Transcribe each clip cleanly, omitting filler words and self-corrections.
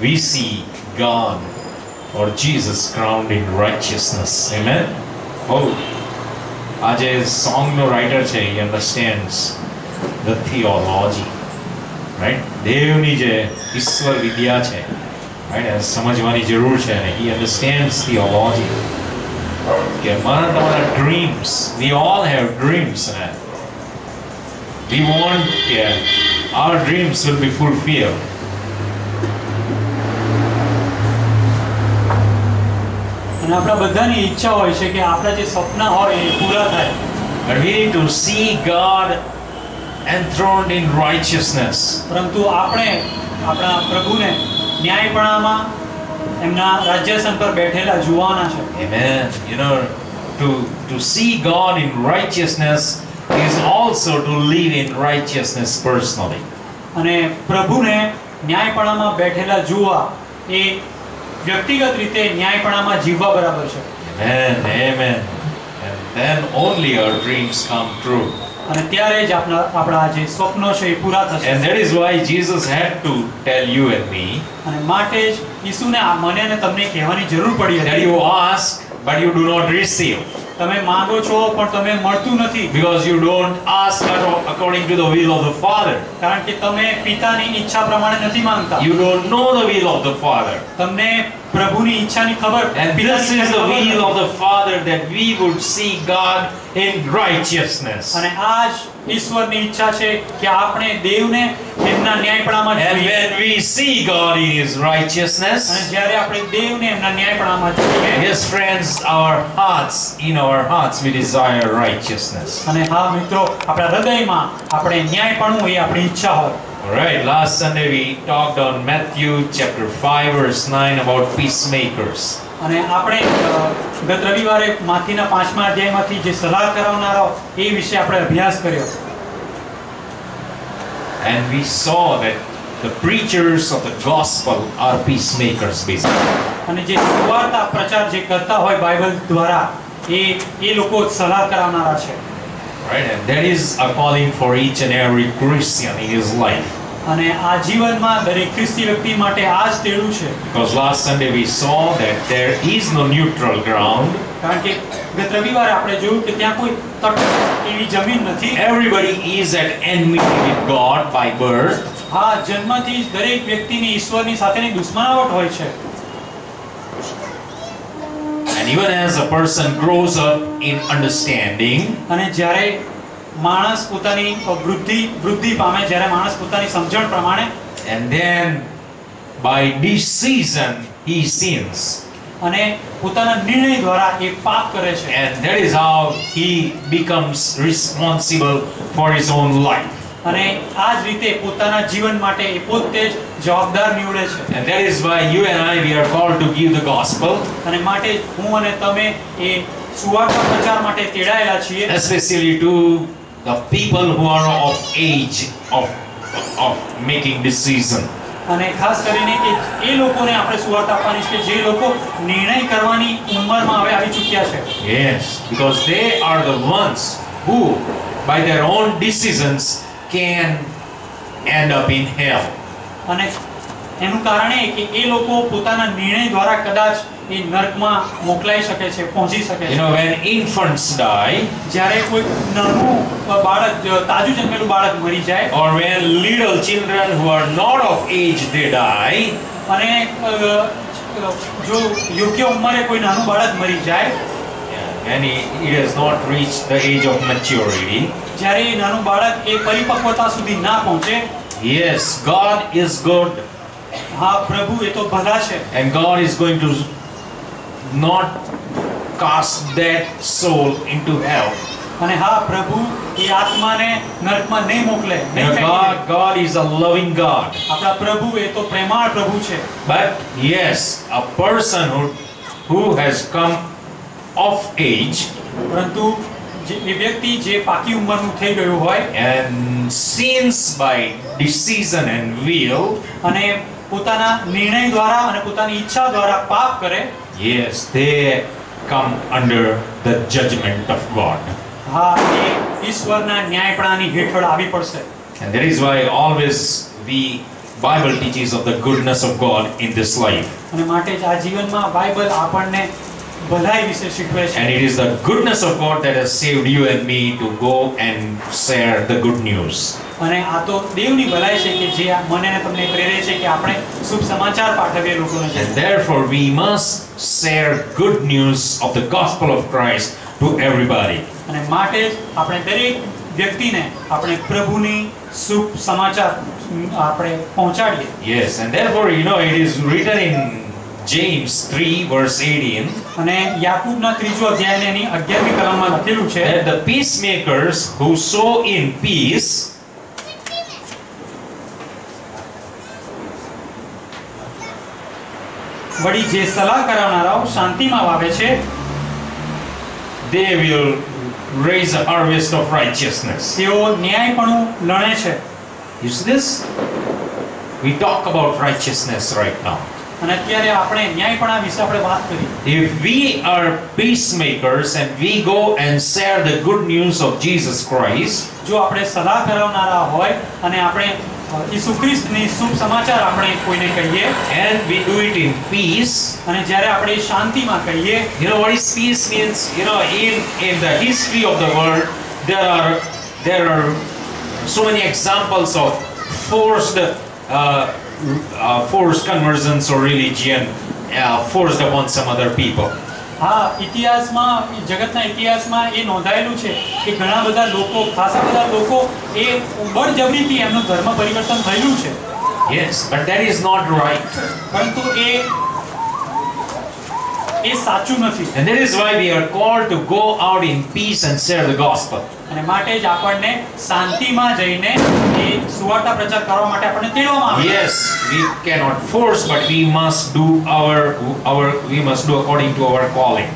we see God or Jesus crowned in righteousness. Amen. Oh, આજે song no writer છે, he understands the theology, right? દેવની જે ઈશ્વર વિદ્યા છે, right? એ સમજવાની જરૂર છે, અને he understands theology. કે મારા તમારા dreams, we all have dreams, man. We want our dreams will be fulfilled. અને આપણા બધાની ઈચ્છા હોય છે કે આપણા જે સપના હોય એ પૂરા થાય. But we need to see God enthroned in righteousness. પરંતુ આપણે આપણા પ્રભુને ન્યાયપણામાં એમના રાજ્યાસન પર બેઠેલા જોવાના છે. Amen. You know, to see God in righteousness is also to live in righteousness personally. અને પ્રભુને ન્યાયપણામાં બેઠેલા જોવા એ વ્યક્તિગત રીતે ન્યાયપણામાં જીવવા બરાબર છે. Amen. Amen. And then only our dreams come true. અને ત્યારે જ આપણા જે સ્વપ્નો છે એ પૂરા થશે. And that is why Jesus had to tell you and me. અને માટે જ ઈસુને મને અને તમને કહેવાની જરૂર પડી that હતી. you ask but you do not receive. તમે માંગો છો પણ તમે મળતું નથી. Because you don't ask according to the will of the Father. કારણ કે તમે પિતાની ઈચ્છા પ્રમાણે નથી માંગતા. You don't know the will of the Father. તમને પ્રભુની ઈચ્છાની ખબર. And this is the will of the Father, that we would see God in righteousness. અને આ જ ઈશ્વરની ઈચ્છા છે કે આપણે દેવને એમના ન્યાયપણામાં And જોઈએ. when we see God in His righteousness, અને જ્યારે આપણે દેવને એમના ન્યાયપણામાં જોઈએ, yes friends, in our hearts we desire righteousness. અને હા મિત્રો, આપણા હૃદયમાં આપણે ન્યાયપણું એ આપણી ઈચ્છા હોય. All right, last Sunday we talked on Matthew chapter 5 verse 9 about peacemakers. અને આપણે ગત રવિવારે માથીના 5મા અધ્યાયમાંથી જે સલાહ કરાવનારાઓ એ વિશે આપણે અભ્યાસ કર્યો. And we saw that the preachers of the gospel are peacemakers basically. અને જે સુવાર્તા પ્રચાર જે કરતા હોય બાઇબલ દ્વારા એ લોકો સલાહ કરાવનારા છે. Right, and that is a calling for each and every Christian in his life. અને આ જીવનમાં દરેક ખ્રિસ્તી વ્યક્તિ માટે આ જ તેડું છે. Because last Sunday we saw that there is no neutral ground. કારણ કે ગત રવિવારે આપણે જોયું કે ત્યાં કોઈ તટસ્થ એવી જમીન નથી. Everybody is at enmity with God by birth. હા, જન્મથી જ દરેક વ્યક્તિની ઈશ્વરની સાથેની દુશ્મનાવટ હોય છે. And even as a person grows up in understanding, અને જ્યારે માણસ પોતાની વૃદ્ધિ પામે, જ્યારે માણસ પોતાની સમજણ પ્રમાણે, and then by decision he sins. અને પોતાના નિર્ણય દ્વારા એ પાપ કરે છે. And that is how he becomes responsible for his own life. અને આ જ રીતે પોતાના જીવન માટે એ પોતે જ જવાબદાર નીવડે છે. And that is why you and I, we are called to give the gospel. અને માટે હું અને તમે એ સુવાર્તા પ્રચાર માટે તેડાયેલા છીએ. Especially to the people who are of age of making decision. અને ખાસ કરીને કે એ લોકોને આપણે સુવાર્તા આપવાની છે જે લોકો નિર્ણય કરવાની ઉંમરમાં હવે આવી ચૂક્યા છે. Yes, because they are the ones who by their own decisions can end up in hell. અને એનું કારણ એ કે એ લોકો પોતાના નિર્ણય દ્વારા કદાચ એ નરકમાં મોકલાઈ શકે છે, પહોંચી શકે You છે. know, when infants die, જ્યારે કોઈ નાનું બાળક, તાજું જન્મેલું બાળક મરી જાય, or when little children who are not of age they die, અને જો યોગ્ય ઉંમરે કોઈ નાનું બાળક મરી જાય, and he has not reached the age of maturity, જ્યારે એ નાનું બાળક એ પરિપક્વતા સુધી ના પહોંચે, yes, God is good. હા, પ્રભુ એ તો ભલા છે. And God is going to not cast that soul into hell. અને હા, પ્રભુ એ આત્માને નરકમાં નહીં મોકલે. God is a loving God. આપણા પ્રભુ એ તો પ્રેમાળ પ્રભુ છે. But yes, a person who has come of age પરંતુ એ વ્યક્તિ જે પાકી ઉંમરનું થઈ ગયું હોય and sins by decision and will, અને પોતાના નિર્ણય દ્વારા અને પોતાની ઈચ્છા દ્વારા પાપ કરે, yes, they come under the judgment of God. હા, એ ઈશ્વરના ન્યાયપણાની હેઠળ આવી પડશે. And that is why always we Bible teaches of the goodness of God in this life. અને માટે જ આ જીવનમાં બાઇબલ આપણને ભલાઈ વિશે શીખવે છે. And it is the goodness of God that has saved you and me to go and share the good news. અને આ તો દેવની ભલાઈ છે કે જે મને અને તમને પ્રેરે છે કે આપણે શુભ સમાચાર પાઠવીએ લોકોને. And therefore we must share good news of the gospel of Christ to everybody. અને માટે જ આપણે દરેક વ્યક્તિને આપણે પ્રભુની શુભ સમાચાર આપણે પહોંચાડીએ. Yes, and therefore it is written in James 3 verse 18 અને યાકૂબના 3જો અધ્યાયની એની 11મી કલમમાં લખેલું છે that the peacemakers who sow in peace વળી જે સલાહ કરાવનારાઓ શાંતિમાં વાવે છે they will raise a harvest of righteousness. તેઓ ન્યાયપણું લણે છે. You see this? We talk about righteousness right now. અને અત્યારે આપણે ન્યાયપણા વિશે આપણે વાત કરી. If we are peacemakers and we go and share the good news of Jesus Christ, જો આપણે સલાહ કરાવનારા હોય અને આપણે ઈસુ ખ્રિસ્તની શુભ સમાચાર આપણે કોઈને કહીએ and we do it in peace, અને જ્યારે આપણે શાંતિમાં કહીએ, what is peace means? In the history of the world, there are so many examples of forced conversions or religion forced upon some other people. હા, ઇતિહાસમાં જગતના ઇતિહાસમાં એ નોંધાયેલું છે કે ઘણા બધા લોકો, ખાસા બધા લોકો એ બળજબરીથી એમનું ધર્મ પરિવર્તન થયેલું છે. Yes, but that is not right. પરંતુ એ સાચું નથી. And that is why we are called to go out in peace and share the gospel. અને માટે જ આપણને શાંતિમાં જઈને એ સુવાર્તા પ્રચાર કરવા માટે આપણને તેડવામાં આવે. Yes, we cannot force, but we must do according to our calling.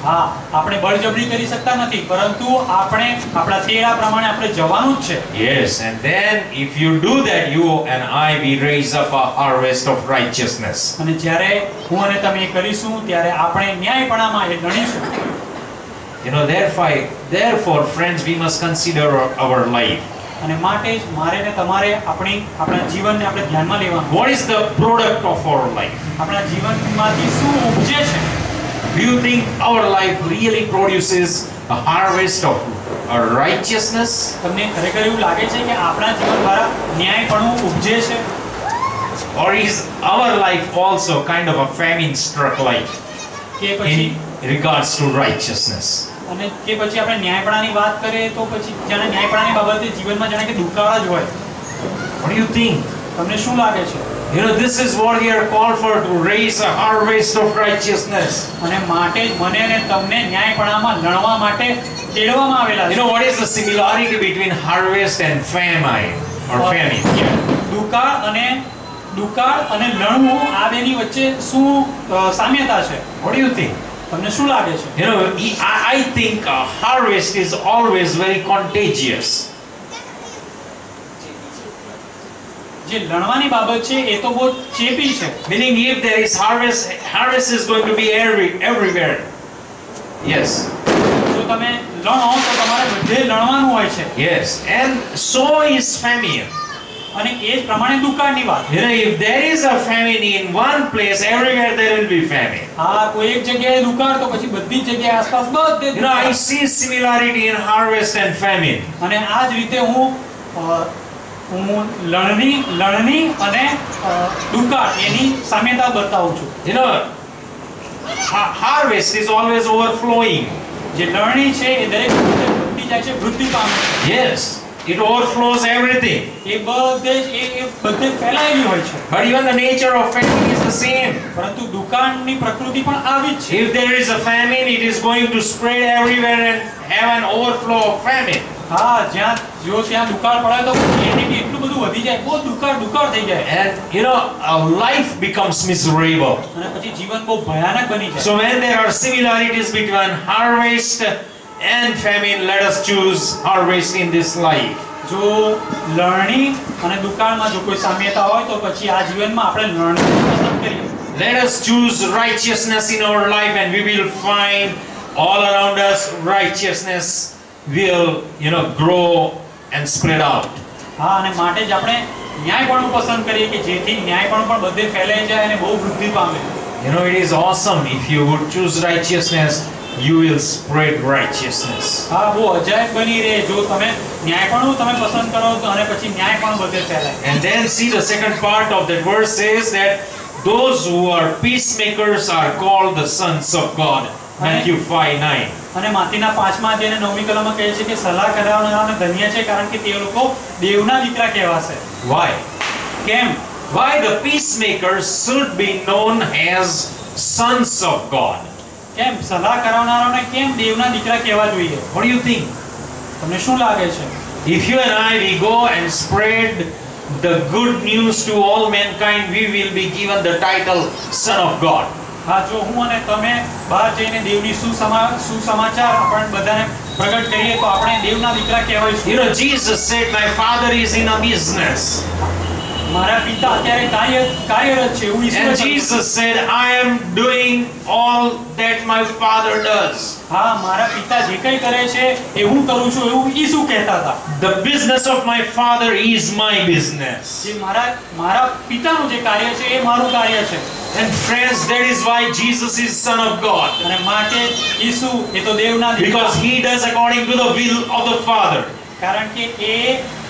હા, આપણે બળજબરી કરી શકતા નથી, પરંતુ આપણે આપણા તેડા પ્રમાણે આપણે જવાનું જ છે. Yes, and then if you do that, you and I, we raise up a harvest of righteousness. અને જ્યારે હું અને તમે એ કરીશું ત્યારે આપણે ન્યાયપણામાં એ લણીશું. Therefore, friends, we must consider our life. અને માટે જ મારે ને તમારે આપણા જીવનને આપણે ધ્યાનમાં લેવાનું. What is the product of our life? આપણા જીવનમાંથી શું ઉપજે છે? Do you think our life really produces a harvest of righteousness? તમને ખરેખર એવું લાગે છે કે આપણા જીવન દ્વારા ન્યાયપણું ઉપજે છે? Or is our life also kind of a famine-struck life કે પછી in regards to righteousness? અને કે પછી આપણે ન્યાયપણાની વાત કરીએ તો પછી જાણે ન્યાયપણાની બાબતે જીવનમાં જાણે કે દુકાળ જ હોય. What do you think? તમને શું લાગે છે? This is what we are called for, to raise a harvest of righteousness. અને માટે જ મને અને તમને ન્યાયપણામાં લણવા માટે તેડવામાં આવેલા છે. What is the similarity between harvest and famine or famine? દુકાળ અને લણવું આ બેની વચ્ચે શું સામ્યતા છે? What do you think? તમને શું લાગે છે? I think a harvest is always very contagious. જે લણવાની બાબત છે એ તો બહુ ચેપી છે. Meaning, if there is harvest is going to be everywhere. Yes. જો તમે લણો તો તમારે બધે લણવાનું હોય છે. Yes, and so is famine. અને એ જ પ્રમાણે દુકાળની વાત. If there is a famine in one place, everywhere there will be famine. હા, કોઈ એક જગ્યાએ દુકાળ તો પછી બધી જ જગ્યાએ આસપાસ બધે. I see similarity in harvest and famine. અને આ જ રીતે હું લણણી અને દુકાળ એની સામ્યતા બતાવું છું. Harvest is always overflowing. જે લણણી છે એ દરેક વખતે વૃદ્ધિ જાય છે, વૃદ્ધિ પામે છે. Yes, it overflows everything. એ બધે ફેલાયેલી હોય છે. But even the nature of famine is the same. પરંતુ દુકાળની પ્રકૃતિ પણ આવી જ છે. If there is a famine, it is going to spread everywhere and have an overflow of famine. હા, ત્યાં દુકાળ પડે તો એની બી એટલું બધું વધી જાય, બહુ દુકાળ થઈ જાય. And life becomes miserable. અને પછી જીવન બહુ ભયાનક બની જાય. So when there are similarities between harvest and famine, let us choose harvest in this life. જો લણણી અને દુકાળમાં જો કોઈ સામ્યતા હોય તો પછી આ જીવનમાં આપણે લણણી પસંદ કરીએ. Let us choose righteousness in our life, and we will find all around us righteousness will grow and spread out. હા, અને માટે જ આપણે ન્યાયપણું પસંદ કરીએ કે જેથી ન્યાયપણું પણ બધે ફેલાઈ જાય અને બહુ વૃદ્ધિ પામે. You know, it is awesome. If you would choose righteousness, you will spread righteousness. હા, બહુ અજાયબ બની રહે જો તમે ન્યાયપણું તમે પસંદ કરો તો અને પછી ન્યાયપણું બધે ફેલાય. And then see the second part of that verse says that those who are peacemakers are called the sons of God. Matthew 5:9. અને માથીના 5મા અધ્યાયના 9મી કલમમાં કહે છે કે સલાહ કરાવનારાઓને ધન્ય છે કારણ કે તે લોકો દેવના દીકરા કહેવાશે. Why? કેમ? Why the peacemakers should be known as sons of God? કેમ સલાહ કરાવનારાઓને કેમ દેવના દીકરા કહેવા જોઈએ? What do you think? તમને શું લાગે છે? If you and I we go and spread the good news to all mankind, we will be given the title Son of God. હા, જો હું અને તમે બહાર જઈને દેવની સુસમાચાર આપણે બધાને પ્રગટ કરીએ તો આપણે દેવના દીકરા કહેવાઈશું. You know, Jesus said, "My Father is in a business." મારા પિતા અત્યારે કાર્યરત છે એવું ઈશ્વરે And કહ્યું. Jesus said, "I am doing all that my Father does." હા, મારા પિતા જે કંઈ કરે છે એ હું કરું છું એવું ઈસુ કહેતા હતા. The business of my Father is my business. જે મારા પિતાનું જે કાર્ય છે એ મારું કાર્ય છે. And friends, that is why Jesus is Son of God. અને માટે ઈસુ એ તો દેવના દીકરા. Because he does according to the will of the Father. કારણ કે એ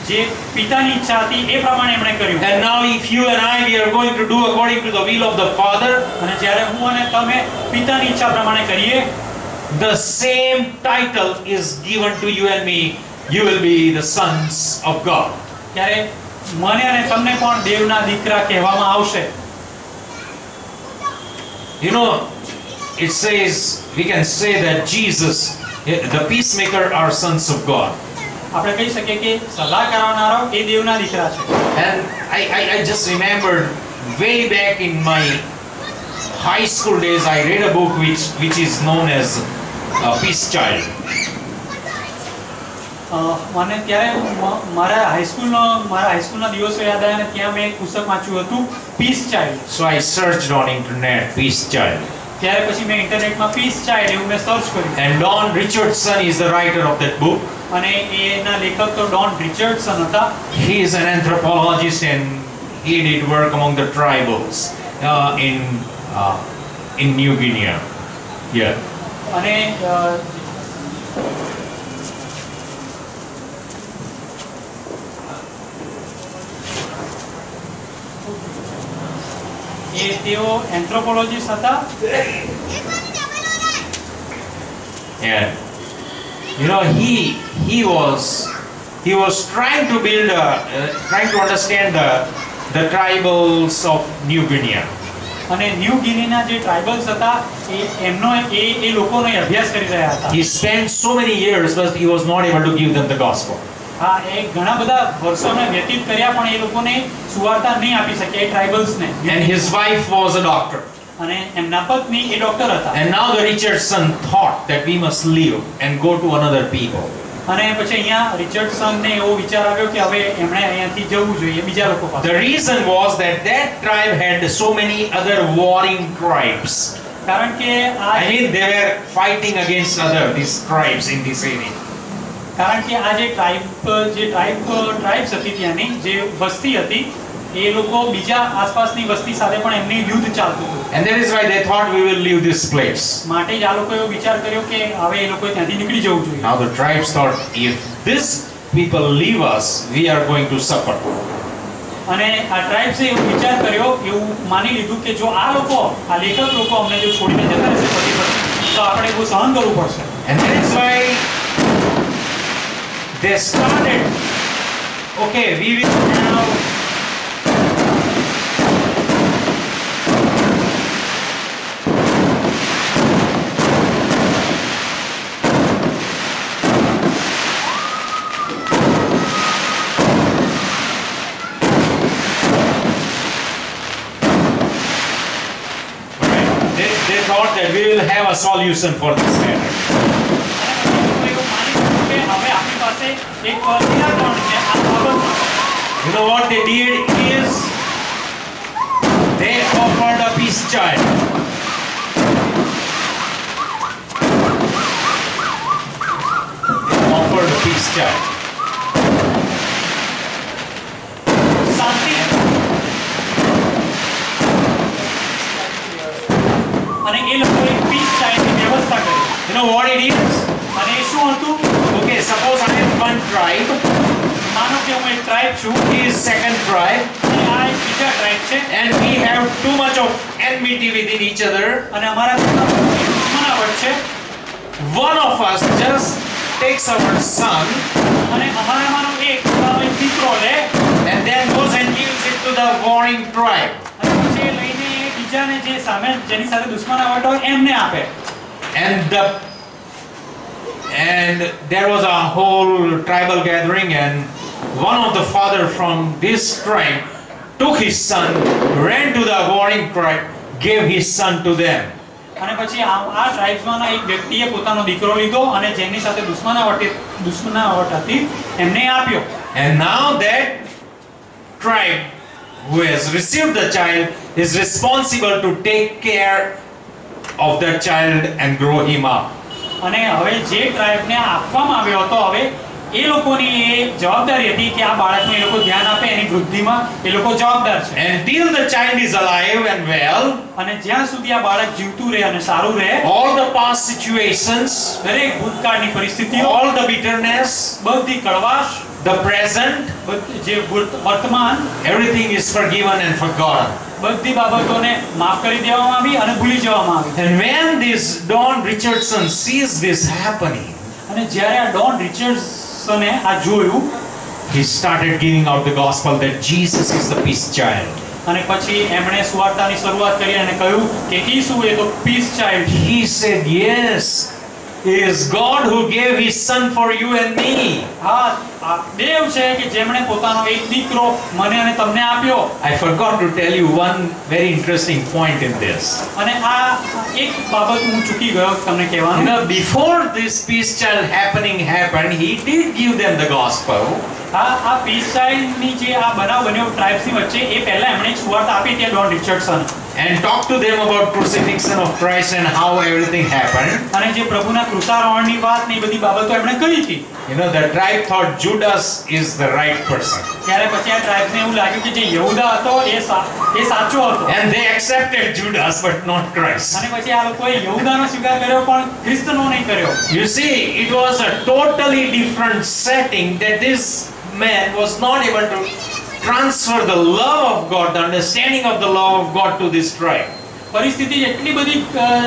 જે પિતાની ઈચ્છા હતી એ પ્રમાણે એમણે કર્યું. And now if you and I we are going to do according to the will of the Father, અને જ્યારે હું અને તમે પિતાની ઈચ્છા પ્રમાણે કરીએ the same title is given to you and me. You will be the sons of God. ત્યારે મને અને તમને પણ દેવના દીકરા કહેવામાં આવશે. You know, it says, we can say that Jesus, the peacemaker, are sons of God. આપણે કહી શકીએ કે સલાહ કરાવનારાઓ એ દેવના દીકરા છે. And I just remembered way back in my high school days, I read a book which is known as Peace Child. મને ત્યારે મારા હાઈસ્કૂલના દિવસો યાદ આવ્યા અને ત્યાં મેં એક પુસ્તક વાંચ્યું હતું peace child. So I searched on internet, Peace Child. ત્યારે પછી મેં ઇન્ટરનેટમાં પીસ ચાઇલ્ડ એવું મેં સર્ચ કર્યું. And Don Richardson is the writer of that book. અને એના લેખક તો ડોન રિચર્ડસન હતા. He is an anthropologist and he did work among the tribals in New Guinea. Yeah. અને તેઓ એન્થ્રોપોલોજીસ્ટ હતા. Yeah. You know, he was trying to build trying to understand the tribals of New Guinea. અને new ગિનીના જે tribals હતા એ લોકોનો અભ્યાસ કરી રહ્યા હતા. He spent so many years but he was not able to give them the gospel. હા, એ ઘણા બધા વર્ષો એમણે વ્યતીત કર્યા પણ એ લોકોને સુવાર્તા નહીં આપી શક્યા એ ટ્રાઇબલ્સને. And his wife was a doctor. અને એમના પત્ની એ ડોક્ટર હતા. And now the Richardson thought that we must leave and go to another people. અને પછી અહીંયા રિચર્ડસનને એવો વિચાર આવ્યો કે હવે એમણે અહીંયાથી જવું જોઈએ બીજા લોકો પાસે. The reason was that tribe had so many other warring tribes. કારણ કે I mean they were fighting against these tribes in this area. કારણ કે આ જે ટ્રાઇબ્સ હતી ત્યાંની જે વસ્તી હતી એ લોકો બીજા આસપાસની વસ્તી સાથે પણ એમની યુદ્ધ ચાલતું હતું. And that is why they thought we will leave this place. માટે જ આ લોકોએ એવો વિચાર કર્યો કે હવે એ લોકોએ ત્યાંથી નીકળી જવું જોઈએ. Now the tribes thought if these people leave us, we are going to suffer. અને આ ટ્રાઇબ્સે એવો વિચાર કર્યો, એવું માની લીધું કે જો આ લોકો આ લેખક લોકો અમને જો છોડીને જતા રહેશે પછી તો આપણે બહુ સહન કરવું પડશે. And that is why they started, okay, we will now they thought that we will have a solution for this matter. You know what they did is they offered a peace child. They offered a peace child. અને એ લોકોએ piece ચાઇલ્ડની વ્યવસ્થા કરી. You know what it is? અને એ શું હતું? Okay, suppose I am one tribe, માનો કે હું એક ટ્રાઇબ છું he is second tribe, અને આ એક બીજા ટ્રાઇબ છે and we have too much of enmity within each other. અને અમારા દુશ્મનાવટ છે. One of us just takes our son અને અમારામાંનો એક પોતાનો એક દીકરો લે and then goes and gives it to the warring tribe. અને પછી એ લઈને એ બીજાને જે સામે જેની સાથે દુશ્મનાવટ હોય એમને આપે. And there was a whole tribal gathering, and one of the father from this tribe took his son, ran to the warring tribe, gave his son to them. અને પછી આ ટ્રાઇબ્સમાંના એક વ્યક્તિએ પોતાનો દીકરો લીધો અને જેની સાથે દુશ્મનાવટ હતી એમને આપ્યો. And now that tribe who has received the child is responsible to take care of that child and grow him up. અને હવે જે ટ્રાઇબને આપવામાં આવ્યો હતો હવે એ લોકોની એ જવાબદારી હતી કે આ બાળકનું એ લોકો ધ્યાન આપે એની વૃદ્ધિમાં એ લોકો જવાબદાર છે. Until the child is alive and well, અને જ્યાં સુધી આ બાળક જીવતું રહે અને સારું રહે, all the past situations, દરેક ભૂતકાળની પરિસ્થિતિઓ, all the bitterness, બધી કડવાશ, the present, જે વર્તમાન, everything is forgiven and forgotten. બધી બાબતોને માફ કરી દેવામાં આવી અને ભૂલી જવામાં આવી. And when this Don Richardson sees this happening, અને જ્યારે આ ડોન રિચર્ડસને આ જોયું, he started giving out the gospel that Jesus is the peace child. અને પછી એમણે સુવાર્તાની શરૂઆત કરી અને કહ્યું કે ઈસુ એ તો પીસ ચાઇલ્ડ છે. He said, yes, it is God who gave his son for you and me. હા, આ દેવ છે કે જેમણે પોતાનો એક દીકરો મને અને તમને આપ્યો. I forgot to tell you one very interesting point in this. અને આ એક બાબત હું ચૂકી ગયો તમને You કહેવાનું. know, before this peace child happened, he did give them the gospel. આ પીસ ચાઇલ્ડની જે આ બનાવ બન્યો ટ્રાઇબ્સની વચ્ચે એ પહેલા એમણે એક સુવાર્તા આપી ત્યાં Don રિચર્ડસન And talk to them about crucifixion of Christ and how everything happened. અને જે પ્રભુના ક્રુસારોહણની વાત ને એ બધી બાબતો એમણે કરી હતી. You know, the tribe thought Judas is the right person. ત્યારે પછી આ ટ્રાઇબ્સને એવું લાગ્યું કે જે યહૂદા હતો એ સાચો હતો. And they accepted Judas but not Christ. અને પછી આ લોકોએ યહૂદાનો સ્વીકાર કર્યો પણ ખ્રિસ્તનો નહીં કર્યો. You see, it was a totally different setting that this man was not able to transfer the love of God, the understanding of the love of God to this tribe. પરિસ્થિતિ એટલી બધી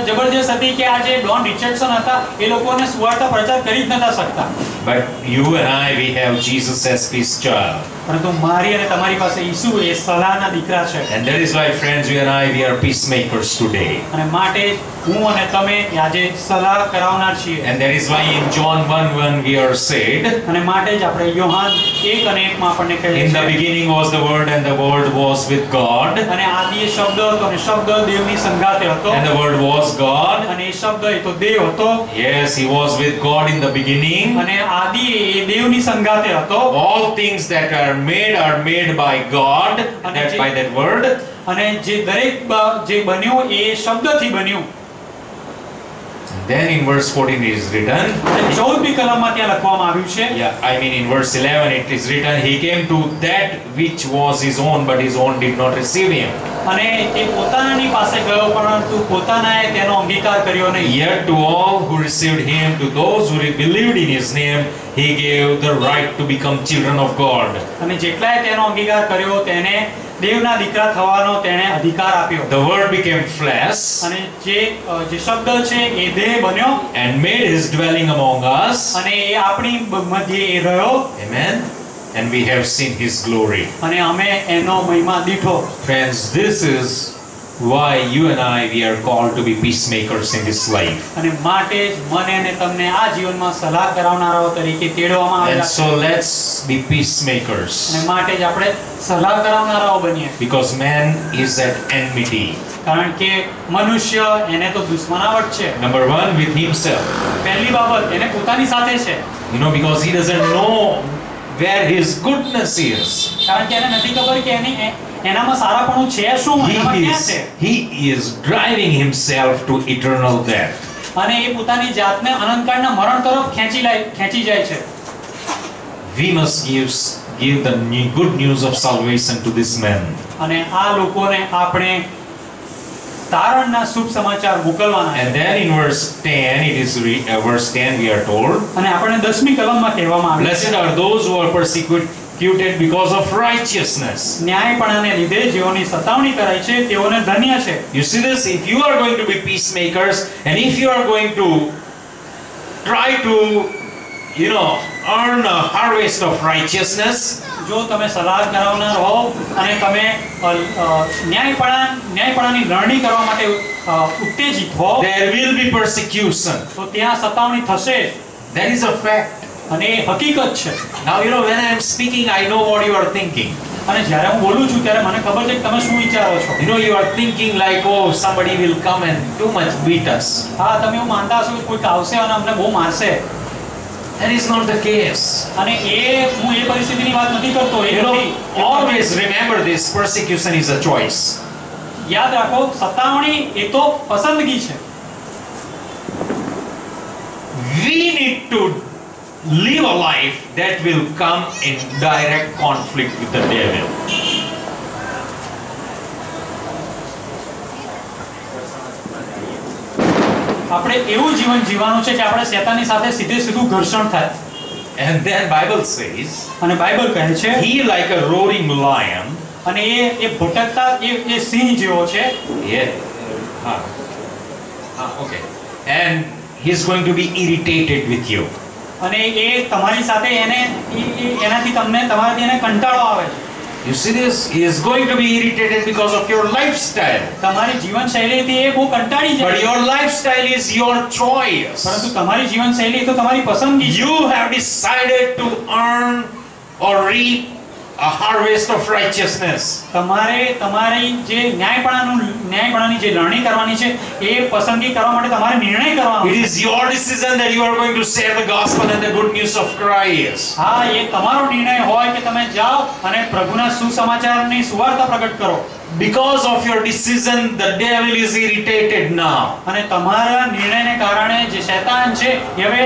જબરજસ્ત હતી કે આ જે ડોન રિચર્ડસન હતા એ લોકોને સુવાર્તા પ્રચાર કરી જ નતા શકતા. But you and I, we have Jesus as peace child. પરંતુ મારી અને તમારી પાસે ઈસુ એ સલાહના દીકરા છે. And that is why, friends, you and I, we are peacemakers today. અને માટે હું અને તમે આજે સલાહ કરાવનાર છીએ. And that is why in John 1:1 we are said, અને માટે જ આપણે યોહાન 1:1 માં આપણને કહે છે in the beginning was the Word, and the Word was with God, અને આદિએ શબ્દ હતો અને શબ્દ દેવની સંગાથે હતો and the Word was God. અને એ શબ્દ એ તો દેવ હતો. Yes, he was with God in the beginning. અને આદિએ એ દેવની સંગાથે હતો. All things that are made by God, that by that Word. અને જે દરેક જે બન્યું એ શબ્દથી બન્યું. Then in verse 14 it is written, 14મી કલમમાં ત્યાં લખવામાં આવ્યું છે. yeah, I mean in verse 11 it is written, he came to that which was his own, but his own did not receive him. અને તે પોતાનાની પાસે ગયો પરંતુ પોતાનાએ તેનો અંગીકાર કર્યો નહીં. Yet to all who received him, to those who believed in his name, he gave the right to become children of God. અને જેટલાએ તેનો અંગીકાર કર્યો તેને દેવના દીકરા થવાનો તેણે અધિકાર આપ્યો. The Word became flesh અને જે શબ્દ છે એ દેહ બન્યો and made his dwelling among us. અને એ આપણી મધ્યે એ રહ્યો. Amen. And we have seen his glory. અને અમે એનો મહિમા દીઠો. Friends, this is why you and I, we are called to be peacemakers in this life. અને માટે જ મને અને તમને આ જીવનમાં સલાહ કરાવનારાઓ તરીકે તેડવામાં And આવેલા. so let's be peacemakers. અને માટે જ આપણે સલાહ કરાવનારાઓ બનીએ. Because man is at enmity. કારણ કે મનુષ્ય એને તો દુશ્મનાવટ છે. Number one, with himself. પહેલી બાબત એને પોતાની સાથે છે. You know, because he doesn't know where his goodness is. કારણ કે એને નથી ખબર કે એનામાં સારાપણું છે શું, એનામાં ક્યાં છે. He is driving himself to eternal death. અને એ પોતાની જાતને અનંતકાળના મરણ તરફ ખેંચી જાય છે. We must give the good news of salvation to this man. અને આ લોકોને આપણે તારણના શુભ સમાચાર મોકલવાના છે. And then in verse 10, verse 10 we are told, અને આપણે 10મી કલમમાં કહેવામાં આવે blessed છે, are those who are persecuted because of righteousness. ન્યાયપણાને લીધે જેઓની સતાવણી કરાય છે તેઓને ધન્ય છે. You see this? If you are going to be peacemakers, and if you are going to try to, earn a harvest of righteousness, જો તમે સલાહ કરાવનાર હો અને તમે ન્યાયપણાની લણણી કરવા માટે ઉત્તેજિત હો, there will be persecution. તો ત્યાં સતાવણી થશે. That is a fact. અને એ હકીકત છે. Now, when I am speaking, I know what you are thinking. અને જ્યારે હું બોલું છું ત્યારે મને ખબર છે કે તમે શું વિચારો છો. You are thinking like, oh, somebody will come and too much beat us. હા, તમે એવું માનતા હશો કે કોઈક આવશે અને અમને બહુ મારશે. That is not the case. અને હું એ પરિસ્થિતિની વાત નથી કરતો. Always remember this: persecution is a choice. યાદ રાખો, સતાવણી એ તો પસંદગી છે. We need to live a life that will come in direct conflict with the devil. આપણે એવું જીવન જીવવાનું છે કે આપણે શેતાનની સાથે સીધે સીધું ઘર્ષણ થાય. And then Bible says, અને બાઇબલ કહે છે, he like a roaring lion. અને એ ભટકતા એ સિંહ જેવો છે. Okay. And he's going to be irritated with you. અને એ તમારી સાથે એનાથી તમારાથી એને કંટાળો આવે છે. You see this? He is going to be irritated because of your lifestyle. તમારી જીવનશૈલીથી એ બહુ કંટાળી જાય. But your lifestyle is your choice. પરંતુ તમારી જીવનશૈલી તો તમારી પસંદગી છે. You have decided to earn or reap a harvest of righteousness. તમારી જે ન્યાયપણાની જે લણણી કરવાની છે એ પસંદગી કરવા માટે તમારે નિર્ણય કરવાનો It છે. is your decision that you are going to share the gospel and the good news of Christ. હા, એ તમારો નિર્ણય હોય કે તમે જાઓ અને પ્રભુના સુસમાચારની સુવાર્તા પ્રગટ કરો. Because of your decision, the devil is irritated now. અને તમારા નિર્ણયને કારણે જે શૈતાન છે હવે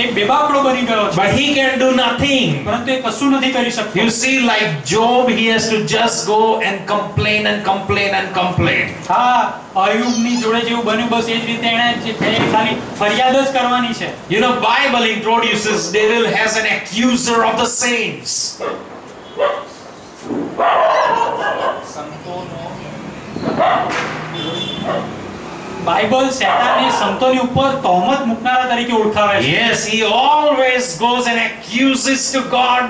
એ બેબાકડો બની ગયો છે. But he can do nothing. પરંતુ એ કશું નથી કરી શકતો. You see, like Job, he has to just go and complain and complain and complain. હા, અયુબની જોડે જેવું બન્યું બસ એ જ રીતે એણે ખાલી ફરિયાદ જ કરવાની છે. Bible introduces devil as an accuser of the saints. Bible શૈતાનને સંતોની ઉપર તહોમત મૂકનારા તરીકે ઓળખાવે છે. Yes, he always goes and accuses to God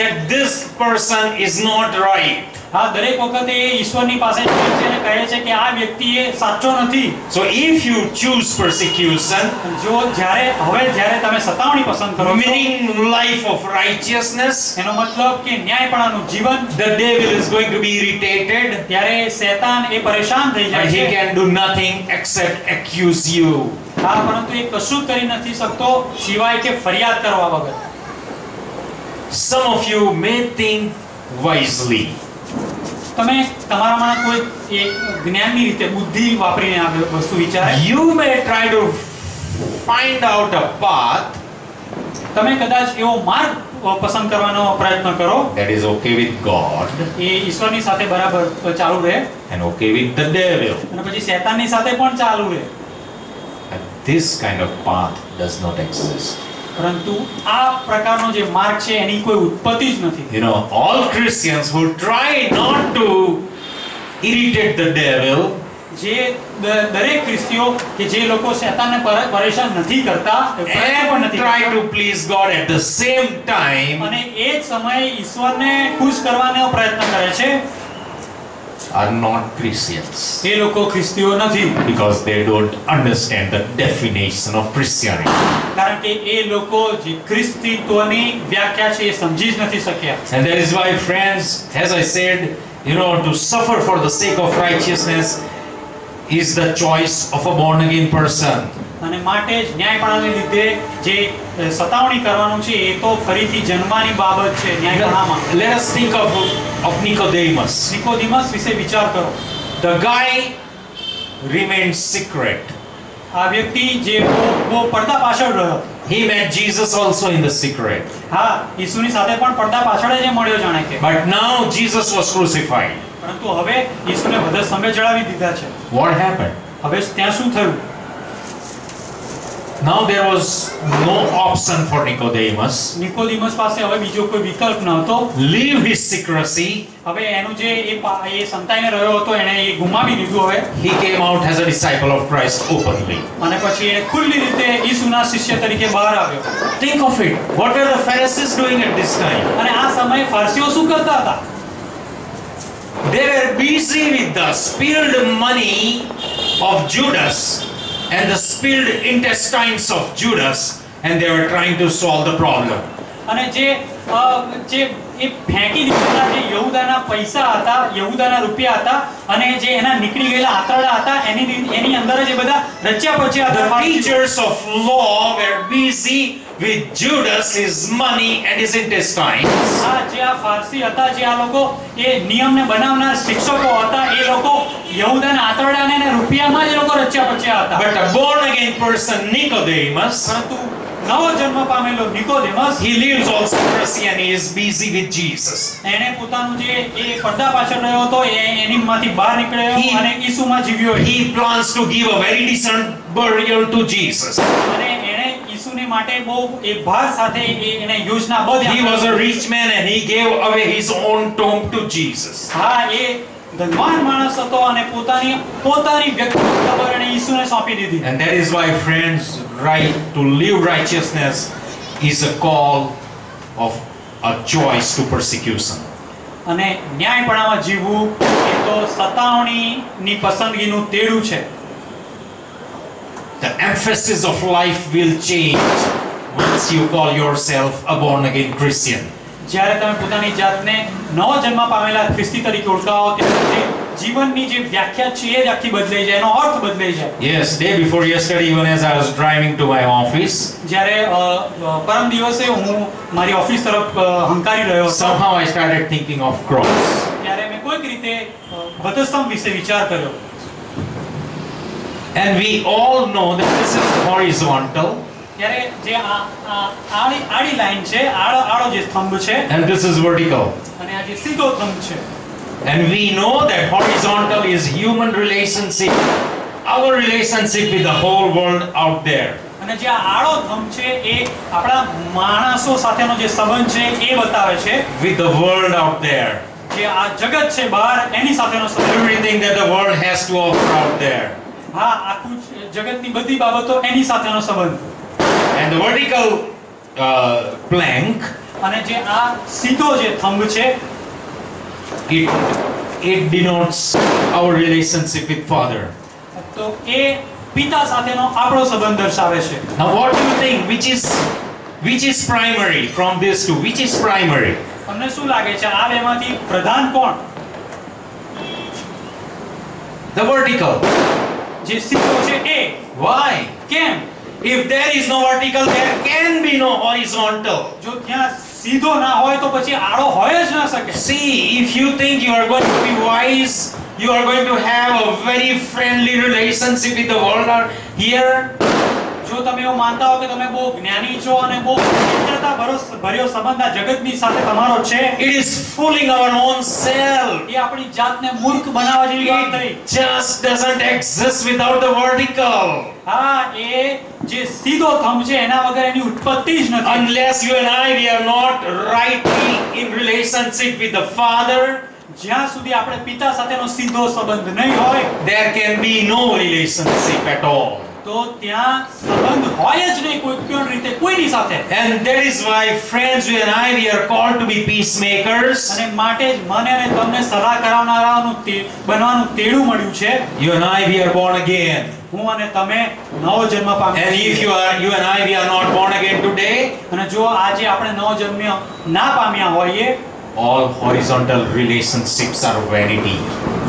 that this person is not right. હા, દરેક વખતે એ ઈશ્વરની પાસે જાય છે અને કહે છે કે આ વ્યક્તિ એ સાચો નથી. So if you choose persecution, જ્યારે તમે સતાવણી પસંદ કરો છો, meaning life of righteousness, એનો મતલબ કે ન્યાયપણાનું જીવન, the devil is going to be irritated. ત્યારે શૈતાન એ પરેશાન થઈ જાય But he છે. can do nothing except accuse you. હા, પરંતુ એ કશું કરી નથી શકતો સિવાય કે ફરિયાદ કરવા વગર. Some of you may think wisely. તમે તમારામાં કોઈ એક જ્ઞાનની રીતે બુદ્ધિ વાપરીને આ વસ્તુ વિચારે. You may try to find out a path તમે કદાચ એવો માર્ગ પસંદ કરવાનો પ્રયત્ન કરો that is okay with God એ ઈશ્વરની સાથે બરાબર ચાલુ રહે and okay with the devil. અને પછી શૈતાનની સાથે પણ ચાલુ રહે. And this kind of path does not exist. પરંતુ આ પ્રકારનો જે માર્ગ છે એની કોઈ ઉત્પત્તિ જ નથી. All Christians who try not to irritate the devil, જે દરેક ખ્રિસ્તીઓ કે જે લોકો શૈતાનને પરેશાન નથી કરતા and try to please God at the same time, અને એ જ સમયે ઈશ્વરને ખુશ કરવાનો પ્રયત્ન કરે છે, are not Christians. એ લોકો ખ્રિસ્તીઓ નથી. Because they don't understand the definition of Christianity. કારણ કે એ લોકો જે ખ્રિસ્તીત્વની વ્યાખ્યા છે એ સમજી જ નથી શક્યા. And that is why, friends, as I said, to suffer for the sake of righteousness is the choice of a born again person. અને માટે જ ન્યાયપણાને લીધે જે સતાવણી કરવાનું છે એ તો ફરીથી જન્મવાની બાબત છે ન્યાયપણામાં. Let us think of Nicodemus. Nicodemus વિશે વિચાર કરો. The guy remained secret. આ વ્યક્તિ જે બહુ પડદા પાછળ રહ્યો. He met Jesus also in the secret. હા, ઈસુની સાથે પણ પડદા પાછળ જ મળ્યો જાણે કે. But now Jesus was crucified. પરંતુ હવે ઈસુને બધા સમય જણાવી દીધા છે. What happened? હવે ત્યાં શું થયું? Now there was no option for Nicodemus. Nicodemus પાસે હવે બીજો કોઈ વિકલ્પ ન હતો. Leave his secrecy. હવે એનું જે એ સંતાઈને રહ્યો હતો એને એ ગુમાવી દીધું. હવે He came out as a disciple of Christ openly. અને પછી એ ખુલ્લી રીતે ઈસુના શિષ્ય તરીકે બહાર આવ્યો. Think of it. What were the Pharisees doing at this time? અને આ સમયે ફારસીઓ શું કરતા હતા? They were busy with the spilled money of Judas and the spilled intestines of Judas, and they were trying to solve the problem. અને જે એ ફેંકી દીધેલા જે યહૂદાના પૈસા હતા, યહૂદાના રૂપિયા હતા અને જે એના નીકળી ગયેલા આંતરડા હતા એની અંદર જ એ બધા રચ્યા પચ્યા હતા. The teachers of law were busy with Judas, his money and his intestines. જે આ ફારસી હતા, જે આ લોકો એ નિયમને બનાવનાર શિક્ષકો હતા, એ લોકો યહૂદાના આંતરડાને અને રૂપિયામાં જ એ લોકો રચ્યા પચ્યા હતા. But a born again person, Nicodemus, પરંતુ નવો જન્મ પામેલો Nicodemus, he leaves all secrecy and he is busy with Jesus. એને પોતાનું જે એ પડદા પાછળ રહ્યો હતો એનીમાંથી બહાર નીકળ્યો અને ઈસુમાં જીવ્યો. He plans to give a very decent burial to Jesus. અને એણે ઈસુની માટે બહુ એ ભાર સાથે એને યોજનાબદ્ધ. He was a rich man and he gave away his own tomb to Jesus. હા, એ ધનવાન માણસ હતો અને પોતાની વ્યક્તિગત ખબર એને ઈસુને સોંપી દીધી. And that is why, friends, right to live righteousness is a call of a choice to persecution. અને ન્યાયપણામાં જીવવું એ તો સતાવણીની પસંદગીનું તેડું છે. The emphasis of life will change once you call yourself a born again Christian. જ્યારે તમે પોતાની જાતને નવો જન્મ પામેલા ખ્રિસ્તી તરીકે ઓળખાવો ત્યારે જીવનની જે વ્યાખ્યા છે એ જ આખી બદલાઈ જાય, એનો અર્થ બદલાઈ જાય. Yes, day before yesterday, even as I was driving to my office, જ્યારે પરમ દિવસે હું મારી ઓફિસ તરફ હંકારી રહ્યો હતો, somehow I started thinking of cross. ત્યારે મેં કોઈક રીતે વધસ્તંભ વિશે વિચાર કર્યો. And we all know that this is horizontal. ત્યારે જે આડી લાઈન છે, આડો જે સ્તંભ છે, And this is vertical. અને આ જે સીધો સ્તંભ છે. And we know that horizontal is human relationship, our relationship with the whole world out there. અને જે આડો સ્તંભ છે એ આપણા માણસો સાથેનો જે સંબંધ છે એ બતાવે છે. With the world out there. જે આ જગત છે બહાર એની સાથેનો સંબંધ. Everything that the world has to offer out there. હા, આખું જગતની બધી બાબતો એની સાથેનો સંબંધ. And the vertical plank, અને જે આ સીધો જે થંભ છે it denotes our relationship with Father. તો એ પિતા સાથેનો આપણો સંબંધ દર્શાવે છે. Now what do you think, which is primary from these two? Which is primary? તમને શું લાગે છે આ બેમાંથી પ્રધાન કોણ? The vertical. જે સીધો છે એ. Why? કેમ? If there is no vertical, there can be no horizontal. જો ત્યાં સીધો ના હોય તો પછી આડો હોય જ ના શકે. See, if you think you are going to be wise, you are going to have a very friendly relationship with the world out here. જો તમે એવું માનતા હો કે તમે બહુ જ્ઞાની છો અને બહુ મિત્રતા ભર્યો સંબંધ આ જગતની સાથે તમારો છે, It is fooling our own self. એ આપણી જાતને મૂર્ખ બનાવવા જેવી વાત થઈ. It just doesn't exist without the vertical. હા, એ જે સીધો થંભ છે એના વગર એની ઉત્પત્તિ જ નથી. Unless you and I, we are not rightly in relationship with the Father, જ્યાં સુધી આપણે પિતા સાથેનો સીધો સંબંધ નહીં હોય, there can be no relationship at all. તો ત્યાં સંબંધ હોય જ નહીં કોઈ રીતે કોઈની સાથે. And that is why, friends, you and I, we are called to be peacemakers. અને માટે જ મને અને તમને સલાહ કરાવનારાનું બનવાનું તેડું મળ્યું છે. You and I, we are born again. હું અને તમે નવો જન્મ પામ્યા And if છીએ. you and I, we are not born again today, અને જો આજે આપણે નવો જન્મ ના પામ્યા હોઈએ, all horizontal relationships are vanity.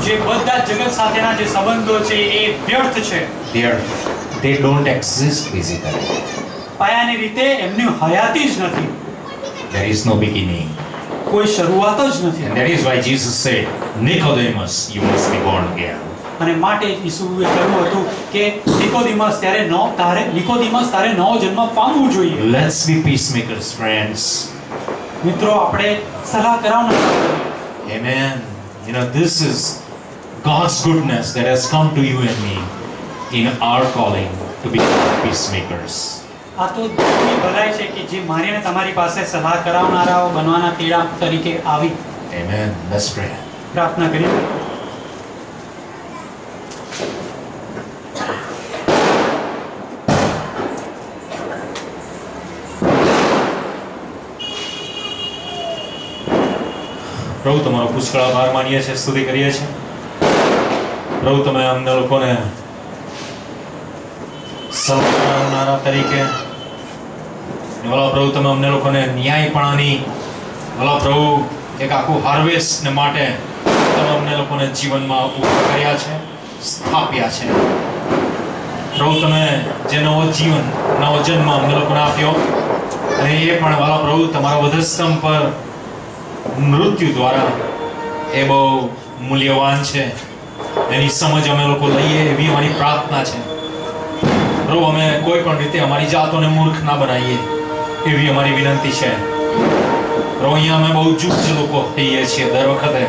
જે બધા જગત સાથેના જે સંબંધો છે એ વ્યર્થ છે. They don't exist physically. પાયાની રીતે એમની હયાતી જ નથી. There is no beginning. કોઈ શરૂઆત જ નથી. And that is why Jesus said, Nicodemus, you must be born again. અને માટે ઈસુએ કહ્યું હતું કે નિકોદેમસ તારે નવો જન્મ પામવું જોઈએ. Let's be peacemakers, friends. મિત્રો, આપણે સલાહ કરાવનાર. Amen. this is God's goodness that has come to you and me in our calling to be peacemakers. આ તો દેવની ભલાઈ છે કે જે મારી અને તમારી પાસે સલાહ કરાવનારાઓ બનવાના તેડા તરીકે આવી. Amen. Let's pray. પ્રાર્થના કરીએ. પ્રભુ તમારો પુષ્કળ આભાર માનીએ છીએ, સ્તુતિ કરીએ છીએ. પ્રભુ તમે અમને લોકોને સલાહનારા તરીકે, ભલા પ્રભુ તમે અમને લોકોને ન્યાયપણાની, ભલા પ્રભુ એક આખું હાર્વેસ્ટને માટે તમે અમને લોકોને જીવનમાં ઉભા કર્યા છે, સ્થાપ્યા છે. પ્રભુ તમે જે નવો જીવન, નવો જન્મ અમને લોકોને આપ્યો, અને એ પણ ભલા પ્રભુ તમારા વધસ્તંભ પર મૃત્યુ દ્વારા એ બહુ મૂલ્યવાન છે. એની સમજ અમે લોકો લઈએ એવી અમારી પ્રાર્થના છે. પ્રભુ અમે કોઈ પણ રીતે અમારી જાતોને મૂર્ખ ના બનાવીએ એવી અમારી વિનંતી છે. પ્રભુ અહીંયા અમે બહુ જૂજ લોકો થઈએ છીએ દર વખતે,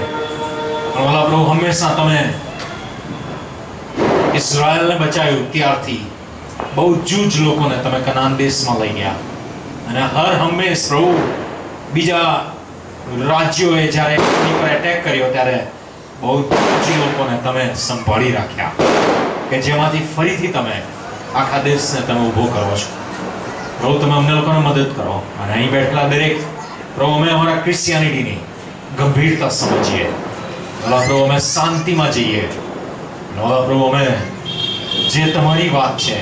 પણ ભલા પ્રભુ હંમેશા તમે ઇઝરાયલને બચાવ્યું ત્યારથી બહુ જૂજ લોકોને તમે કનાન દેશમાં લઈ ગયા, અને હર હંમેશ પ્રભુ બીજા રાજ્યોએ જ્યારે એની પર એટેક કર્યો ત્યારે બહુ જ લોકોને તમે સંભાળી રાખ્યા, કે જેમાંથી ફરીથી તમે આખા દેશને તમે ઊભો કરો છો. પ્રભુ તમે અમને લોકોને મદદ કરો, અને અહીં બેઠેલા દરેક પ્રભુ અમે અમારા ક્રિશ્ચિયાનિટીની ગંભીરતા સમજીએ. ભલા પ્રભુ અમે શાંતિમાં જઈએ. ભલા પ્રભુ અમે જે તમારી વાત છે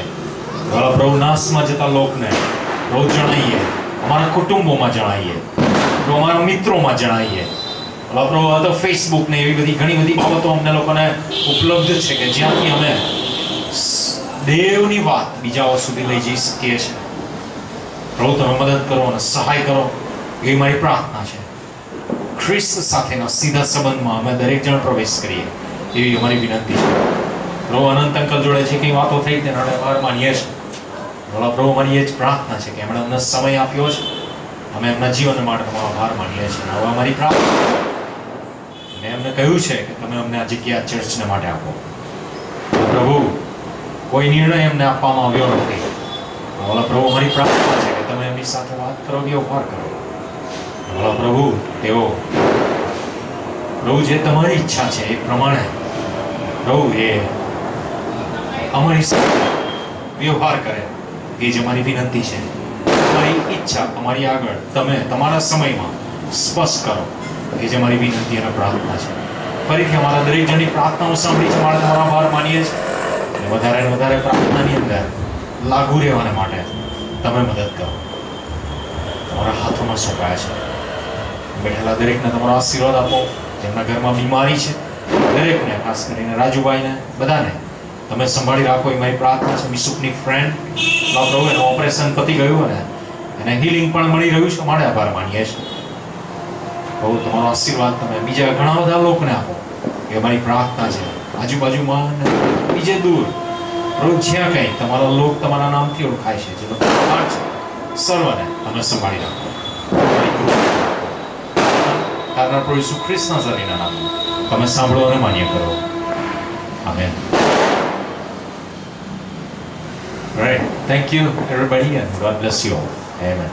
ભલા પ્રભુ નાશમાં જતા લોકને પ્રભુ જણાવીએ, અમારા કુટુંબોમાં જણાવીએ, અમારા મિત્રોમાં જણાવીએ. પ્રભુ આ તો ફેસબુક ને એવી બધી ઘણી બધી બાબતો અમને લોકોને ઉપલબ્ધ છે કે જ્યાંથી અમે દેવની વાત બીજાઓ સુધી લઈ જઈ શકીએ છીએ. પ્રભુ તમે મદદ કરો અને સહાય કરો એ મારી પ્રાર્થના છે. ખ્રિસ્ત સાથેના સીધા સંબંધમાં અમે દરેક જણ પ્રવેશ કરીએ એવી અમારી વિનંતી છે. પ્રભુ અનંત અંકલ જોડે જે કંઈ વાતો થઈ તેનો આભાર માનીએ છીએ. પ્રભુ મારી એ જ પ્રાર્થના છે કે એમણે અમને સમય આપ્યો છે, અમે એમના જીવન માટે તમારો આભાર માનીએ છીએ. હવે અમારી પ્રાર્થના, મેં એમને કહ્યું છે કે તમે અમને આ જગ્યા ચર્ચને માટે આપો. પ્રભુ કોઈ નિર્ણય એમને આપવામાં આવ્યો નથી. પ્રભુ અમારી પ્રાર્થના છે કે તમે એમની સાથે વાત કરો, વ્યવહાર કરો. પ્રભુ તેઓ પ્રભુ જે તમારી ઈચ્છા છે એ પ્રમાણે પ્રભુ એ અમારી સાથે વ્યવહાર કરે એ જ અમારી વિનંતી છે. તમારી ઈચ્છા અમારી આગળ તમે તમારા સમયમાં સ્પષ્ટ કરો એ જ અમારી વિનંતી અને પ્રાર્થના છે. ફરીથી અમારા દરેક જણની પ્રાર્થનાઓ સાંભળી છે, અમારા તમારો આભાર માનીએ છીએ. વધારે ને વધારે પ્રાર્થનાની અંદર લાગુ રહેવાને માટે તમે મદદ કરો. તમારા હાથોમાં સોંપાયા છે. બેઠેલા દરેકને તમારો આશીર્વાદ આપો. જેમના ઘરમાં બીમારી છે દરેકને, ખાસ કરીને રાજુભાઈને, બધાને તમે સંભાળી રાખો એ મારી પ્રાર્થના છે. મિસુકની ફ્રેન્ડ પ્રભુ એનું ઓપરેશન પતી ગયું અને એને હિલિંગ પણ મળી રહ્યું છે, માટે આભાર માનીએ છીએ. બહુ તમારો આશીર્વાદ તમે બીજા ઘણા બધા લોકોને આપો એ અમારી પ્રાર્થના છે. આજુબાજુમાં બીજે દૂર રોજ જ્યાં કંઈ તમારો લોક તમારા નામથી ઓળખાય છે, જે લોકો બહાર છે, સર્વને તમે સંભાળી રાખો. તારના પ્રભુ ઈસુ ખ્રિસ્તના શરીરના નામ તમે સાંભળો અને માન્ય કરો. Amen. Right. Thank you, everybody, and God bless you all. Amen.